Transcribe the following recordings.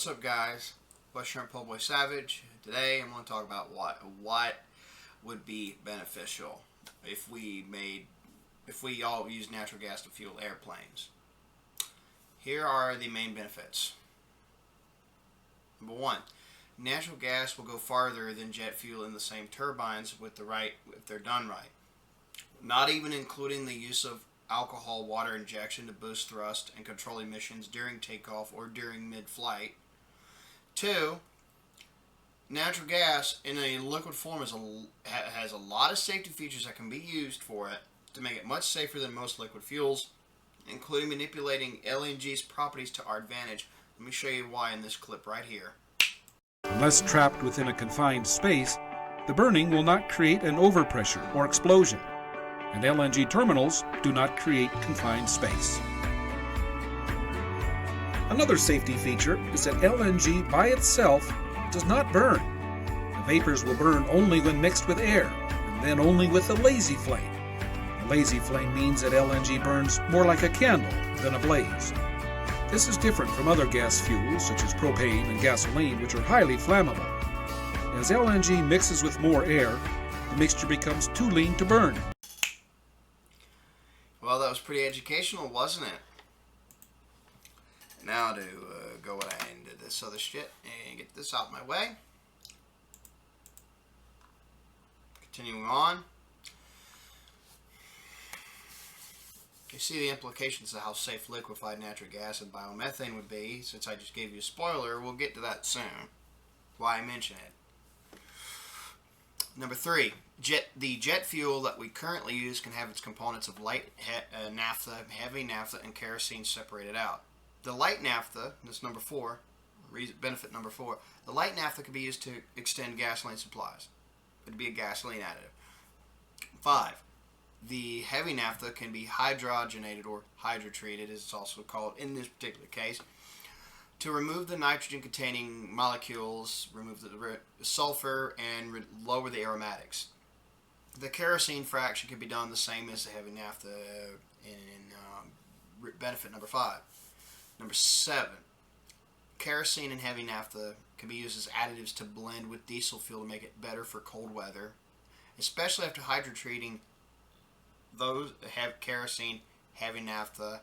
What's up, guys? West Shrimp Boy Savage. Today I'm going to talk about what would be beneficial if we all use natural gas to fuel airplanes. Here are the main benefits. Number one, natural gas will go farther than jet fuel in the same turbines if they're done right. Not even including the use of alcohol water injection to boost thrust and control emissions during takeoff or during mid-flight. Two, natural gas in a liquid form has a lot of safety features that can be used for it to make it much safer than most liquid fuels, including manipulating LNG's properties to our advantage. Let me show you why in this clip right here. Unless trapped within a confined space, the burning will not create an overpressure or explosion, and LNG terminals do not create confined space. Another safety feature is that LNG by itself does not burn. The vapors will burn only when mixed with air, and then only with a lazy flame. A lazy flame means that LNG burns more like a candle than a blaze. This is different from other gas fuels such as propane and gasoline, which are highly flammable. As LNG mixes with more air, the mixture becomes too lean to burn. Well, that was pretty educational, wasn't it? Now to go into this other shit and get this out of my way. Continuing on. You see the implications of how safe liquefied natural gas and biomethane would be. Since I just gave you a spoiler, we'll get to that soon. Why I mention it. Number three, the jet fuel that we currently use can have its components of light naphtha, heavy naphtha, and kerosene separated out. The light naphtha, that's number four, benefit number four, the light naphtha can be used to extend gasoline supplies. It would be a gasoline additive. 5. The heavy naphtha can be hydrogenated or hydrotreated, as it's also called in this particular case, to remove the nitrogen-containing molecules, remove the sulfur, and lower the aromatics. The kerosene fraction can be done the same as the heavy naphtha in benefit number 5. Number 7, kerosene and heavy naphtha can be used as additives to blend with diesel fuel to make it better for cold weather, especially after hydrotreating those have kerosene, heavy naphtha,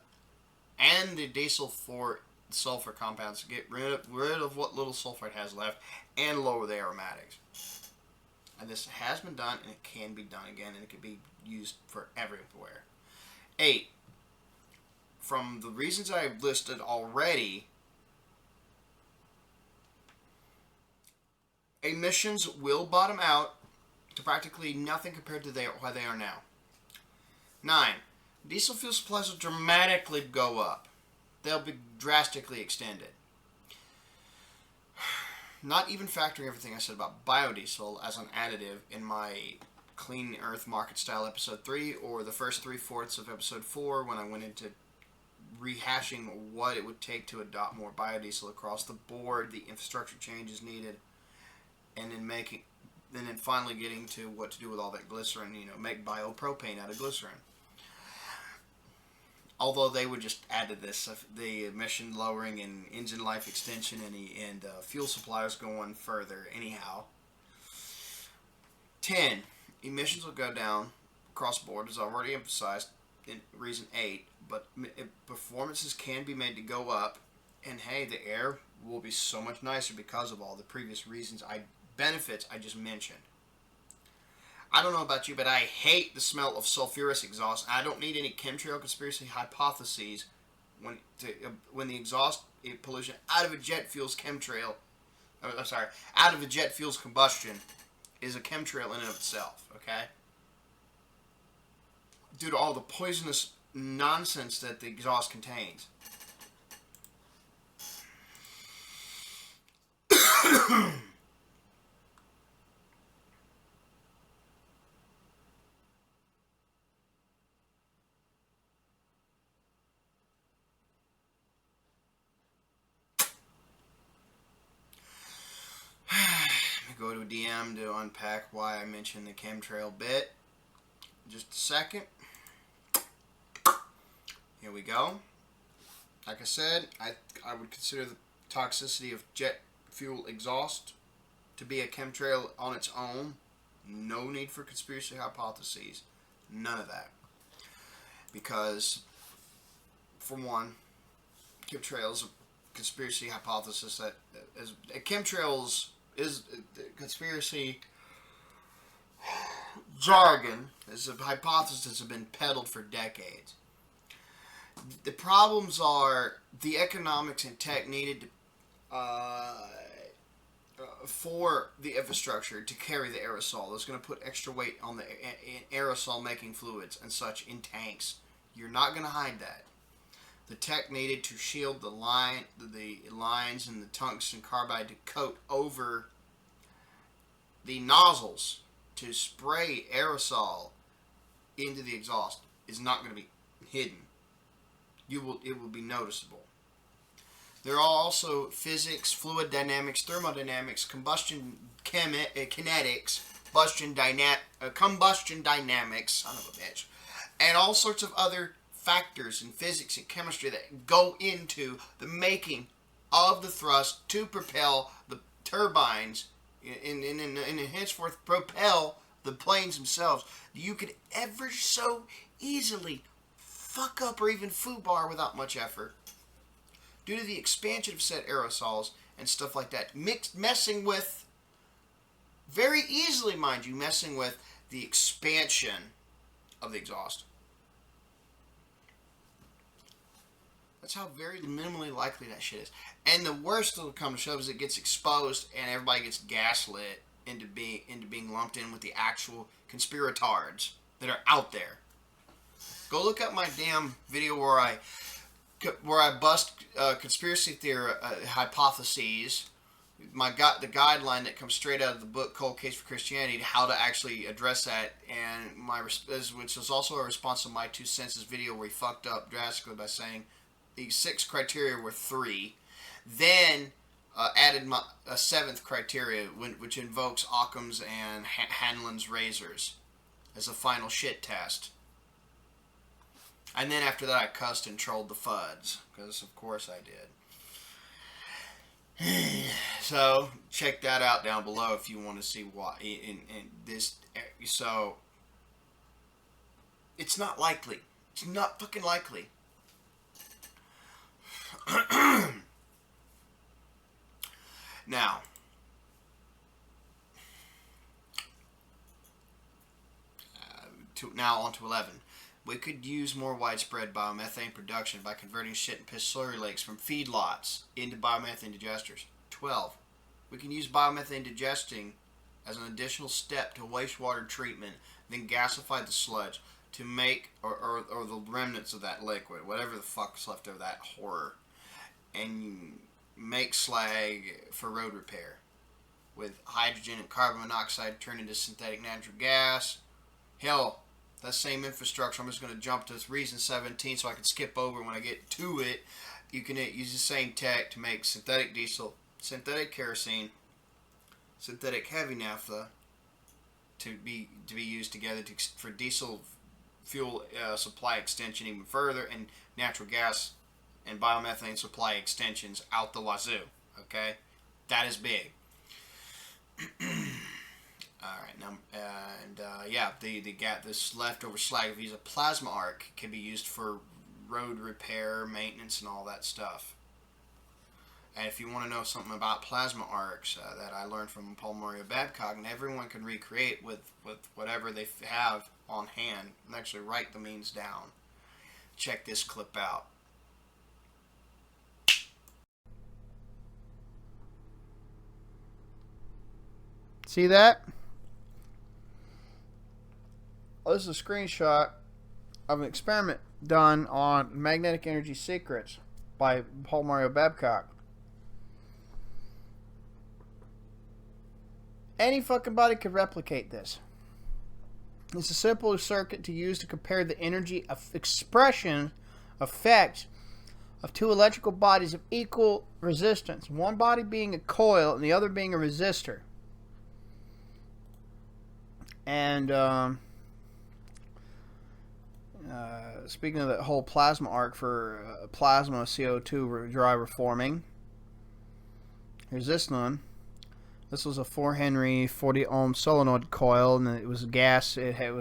and the diesel for sulfur compounds to get rid of what little sulfur it has left and lower the aromatics. And this has been done, and it can be done again, and it can be used for everywhere. 8. From the reasons I've listed already, emissions will bottom out to practically nothing compared to what they are now. 9. Diesel fuel supplies will dramatically go up. They'll be drastically extended. Not even factoring everything I said about biodiesel as an additive in my Clean Earth Market Style episode 3 or the first 3/4 of episode 4 when I went into rehashing what it would take to adopt more biodiesel across the board, the infrastructure changes needed, and then finally getting to what to do with all that glycerin, make biopropane out of glycerin. Although they would just add to this, the emission lowering and engine life extension and fuel suppliers going further anyhow. 10. Emissions will go down across the board, as I've already emphasized in reason 8, but performances can be made to go up, and hey, the air will be so much nicer because of all the previous benefits I just mentioned. I don't know about you, but I hate the smell of sulfurous exhaust. I don't need any chemtrail conspiracy hypotheses when the exhaust pollution out of a jet fuel's out of a jet fuel's combustion is a chemtrail in and of itself, okay? Due to all the poisonous nonsense that the exhaust contains. Go to a DM to unpack why I mentioned the chemtrail bit. Just a second. Here we go. Like I said, I would consider the toxicity of jet fuel exhaust to be a chemtrail on its own. No need for conspiracy hypotheses. None of that. Because, for one, chemtrails are conspiracy hypothesis that is chemtrails is conspiracy jargon. Is a hypothesis that's been peddled for decades. The problems are the economics and tech needed for the infrastructure to carry the aerosol. That's going to put extra weight on the aerosol making fluids and such in tanks. You're not going to hide that. The tech needed to shield the lines and the tungsten carbide to coat over the nozzles to spray aerosol into the exhaust is not going to be hidden. It will be noticeable. There are also physics, fluid dynamics, thermodynamics, combustion kinetics, combustion dynamics, son of a bitch, and all sorts of other factors in physics and chemistry that go into the making of the thrust to propel the turbines and henceforth propel the planes themselves. You could ever so easily fuck up or even foobar without much effort due to the expansion of said aerosols and stuff like that. Messing with, very easily mind you, messing with the expansion of the exhaust. That's how very minimally likely that shit is. And the worst that'll come to shove is it gets exposed and everybody gets gaslit into being lumped in with the actual conspiratards that are out there. Go look up my damn video where I bust conspiracy theory hypotheses. The guideline that comes straight out of the book Cold Case for Christianity, how to actually address that, and which is also a response to my 2 cents video where he fucked up drastically by saying the 6 criteria were 3, then added a 7th criteria which invokes Occam's and Hanlon's razors as a final shit test. And then after that I cussed and trolled the FUDs, because of course I did. So check that out down below if you want to see why in this. So it's not likely. It's not fucking likely. Now, on to 11. We could use more widespread biomethane production by converting shit and piss slurry lakes from feedlots into biomethane digesters. 12. We can use biomethane digesting as an additional step to wastewater treatment, then gasify the sludge to make, or the remnants of that liquid, whatever the fuck's left of that horror, and make slag for road repair. With hydrogen and carbon monoxide turned into synthetic natural gas. Hell, that same infrastructure, I'm just going to jump to reason 17 so I can skip over when I get to it. You can use the same tech to make synthetic diesel, synthetic kerosene, synthetic heavy naphtha to be used together for diesel fuel supply extension even further, and natural gas and biomethane supply extensions out the wazoo. Okay, that is big. Alright, now, yeah, this leftover slag, if you use a plasma arc, can be used for road repair, maintenance, and all that stuff. And if you want to know something about plasma arcs that I learned from Paul Mario Babcock, and everyone can recreate with whatever they have on hand, and actually write the means down. Check this clip out. See that? Oh, this is a screenshot of an experiment done on Magnetic Energy Secrets by Paul Mario Babcock. Any fucking body could replicate this. It's a simple circuit to use to compare the energy of expression effect of 2 electrical bodies of equal resistance. One body being a coil and the other being a resistor. And speaking of that whole plasma arc for plasma CO2 dry reforming, Here's this one. This was a 4 Henry 40 ohm solenoid coil, and it was gas. It had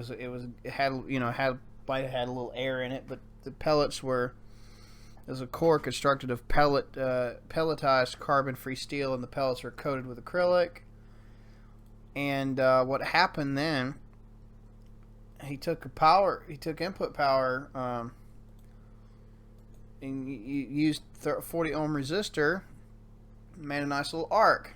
might have had a little air in it, but the pellets were. There's a core constructed of pelletized carbon-free steel, and the pellets were coated with acrylic. And what happened then? He took input power, and used 40 ohm resistor, made a nice little arc.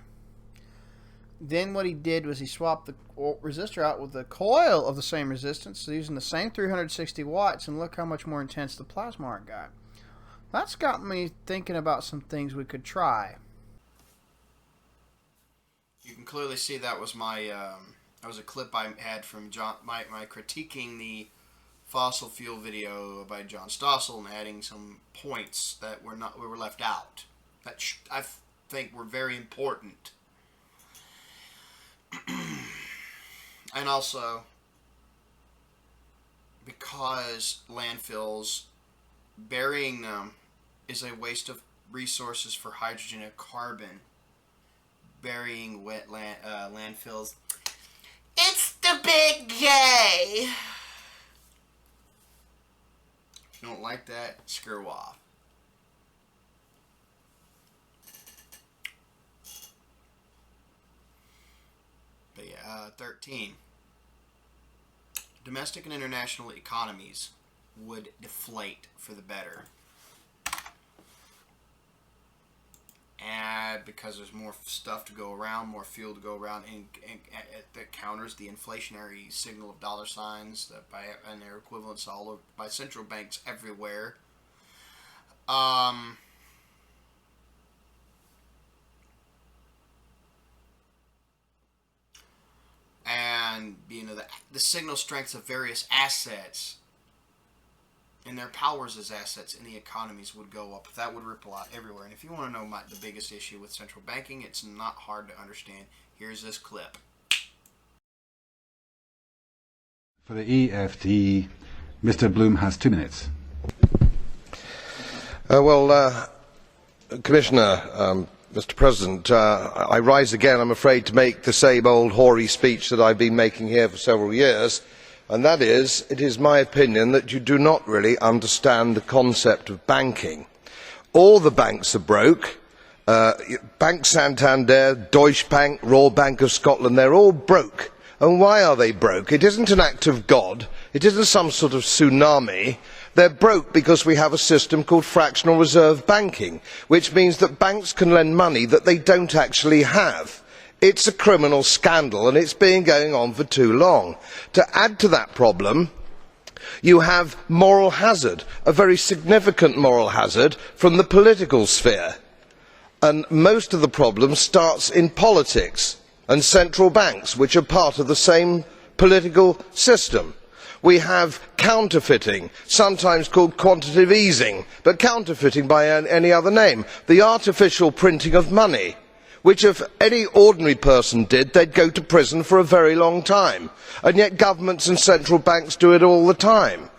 Then what he did was he swapped the resistor out with the coil of the same resistance, so using the same 360 watts, and look how much more intense the plasma arc got. That's got me thinking about some things we could try. You can clearly see that was that was a clip I had from my critiquing the fossil fuel video by John Stossel and adding some points that were left out that I think were very important. And also, because landfills, burying them is a waste of resources for hydrogen and carbon. Burying wet landfills, it's the big J. If you don't like that, screw off. But yeah, 13. Domestic and international economies would deflate for the better. And because there's more stuff to go around, more fuel to go around, and that counters the inflationary signal of dollar signs and their equivalents all over by central banks everywhere. And the signal strengths of various assets and their powers as assets in the economies would go up. That would ripple out everywhere. And if you want to know the biggest issue with central banking, it's not hard to understand. Here's this clip. For the EFT, Mr. Bloom has 2 minutes. Commissioner, Mr. President, I rise again, I'm afraid, to make the same old hoary speech that I've been making here for several years, and that is, it is my opinion that you do not really understand the concept of banking. All the banks are broke. Bank Santander, Deutsche Bank, Royal Bank of Scotland, they're all broke. And why are they broke? It isn't an act of God. It isn't some sort of tsunami. They're broke because we have a system called fractional reserve banking, which means that banks can lend money that they don't actually have. It's a criminal scandal, and it's been going on for too long. To add to that problem, you have moral hazard, a very significant moral hazard from the political sphere. And most of the problem starts in politics and central banks, which are part of the same political system. We have counterfeiting, sometimes called quantitative easing, but counterfeiting by any other name. The artificial printing of money, which if any ordinary person did, they'd go to prison for a very long time. And yet governments and central banks do it all the time.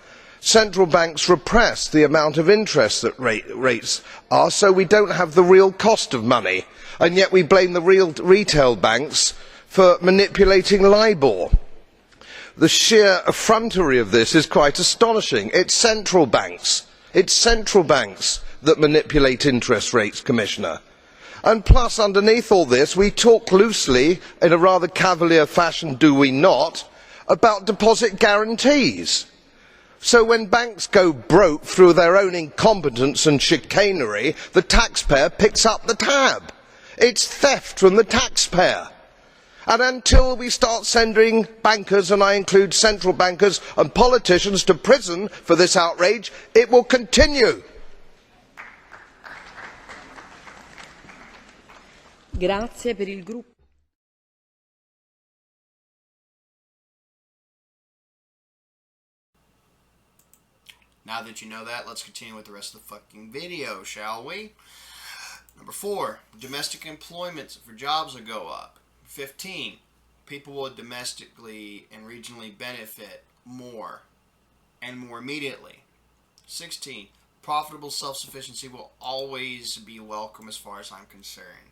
Central banks repress the amount of interest that rates are, so we don't have the real cost of money. And yet we blame the real retail banks for manipulating LIBOR. The sheer effrontery of this is quite astonishing. It's central banks that manipulate interest rates, Commissioner. And plus, underneath all this, we talk loosely, in a rather cavalier fashion, do we not, about deposit guarantees. So when banks go broke through their own incompetence and chicanery, the taxpayer picks up the tab. It's theft from the taxpayer. And until we start sending bankers, and I include central bankers and politicians, to prison for this outrage, it will continue. Grazie per il gruppo. Now that you know that, let's continue with the rest of the fucking video, shall we? Number 4, domestic employment for jobs will go up. 15, people will domestically and regionally benefit more and more immediately. 16, profitable self-sufficiency will always be welcome as far as I'm concerned.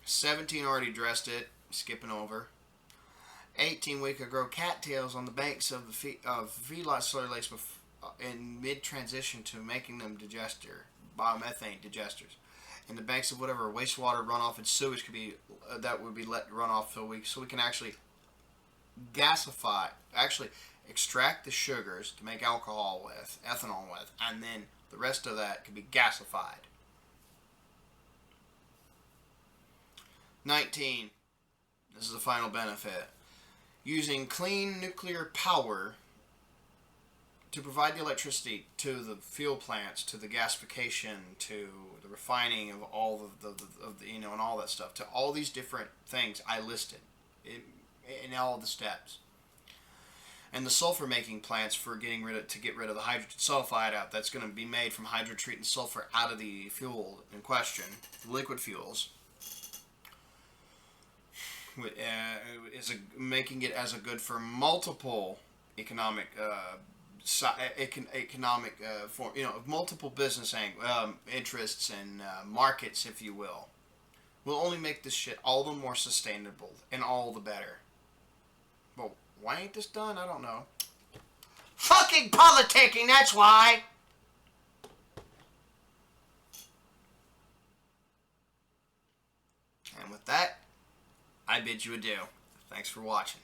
17 already addressed it, skipping over. 18, we could grow cattails on the banks of feedlot soy lace in mid-transition to making them biomethane digesters. In the banks of whatever wastewater runoff and sewage could be that would be let run off so we can actually extract the sugars to make alcohol with, ethanol with, and then the rest of that could be gasified. 19. This is the final benefit. Using clean nuclear power to provide the electricity to the fuel plants, to the gasification, to the refining of all of the and all that stuff, to all these different things I listed in all the steps. And the sulfur making plants for get rid of the hydrogen sulfide out that's going to be made from hydrotreating sulfur out of the fuel in question, liquid fuels. Making it as a good for multiple economic form, multiple business interests and markets, if you will only make this shit all the more sustainable and all the better. Well, why ain't this done? I don't know. Fucking politicking, that's why! And with that, I bid you adieu. Thanks for watching.